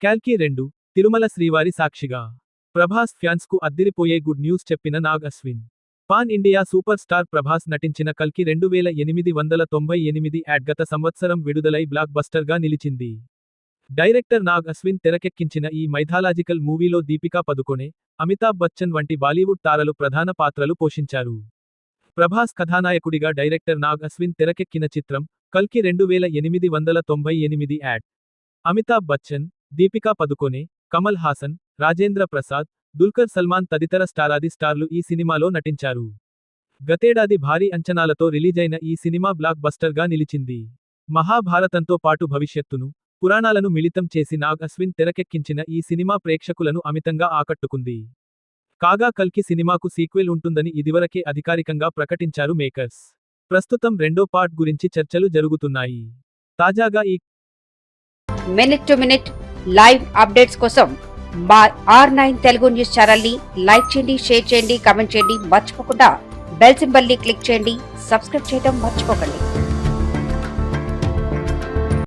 క్యాల్కి 2 తిరుమల శ్రీవారి సాక్షిగా ప్రభాస్ ఫ్యాన్స్ కు అద్దిరిపోయే గుడ్ న్యూస్ చెప్పిన Nag Ashwin. Pan India super star Prabhas నటించిన కల్కి 2898 యాడ్ గత సంవత్సరం విడుదలై బ్లాక్ బస్టర్ గా నిలిచింది. డైరెక్టర్ నాగ్ అశ్విన్ తెరకెక్కించిన ఈ మైథాలాజికల్ మూవీలో దీపికా పదుకొనె, అమితాబ్ బచ్చన్ వంటి బాలీవుడ్ తారలు ప్రధాన పాత్రలు పోషించారు. ప్రభాస్ కథానాయకుడిగా డైరెక్టర్ నాగ్ అశ్విన్ తెరకెక్కిన చిత్రం కల్కి 2898 యాడ్. అమితాబ్ బచ్చన్, దీపికా పదుకొనె, కమల్ హాసన్, రాజేంద్ర ప్రసాద్, దుల్కర్ సల్మాన్ తదితర స్టారాది స్టార్లు ఈ సినిమాలో నటించారు. గతేడాది భారీ అంచనాలతో రిలీజైన ఈ సినిమా బ్లాక్ బస్టర్ గా నిలిచింది. మహాభారతంతో పాటు భవిష్యత్తును, పురాణాలను మిళితం చేసి నాగ్ అశ్విన్ తెరకెక్కించిన ఈ సినిమా ప్రేక్షకులను అమితంగా ఆకట్టుకుంది. కాగా కల్కి సినిమాకు సీక్వెల్ ఉంటుందని ఇదివరకే అధికారికంగా ప్రకటించారు మేకర్స్. ప్రస్తుతం రెండో పార్ట్ గురించి చర్చలు జరుగుతున్నాయి. తాజాగా ఈ minute to minute live updates కోసం మా R9 తెలుగు న్యూస్ ఛానల్ ని లైక్ చేయండి, షేర్ చేయండి, కామెంట్ చేయండి, మర్చిపోకుండా బెల్ సింబల్ ని క్లిక్ చేయండి. సబ్స్క్రైబ్ చేయడం మర్చిపోకండి.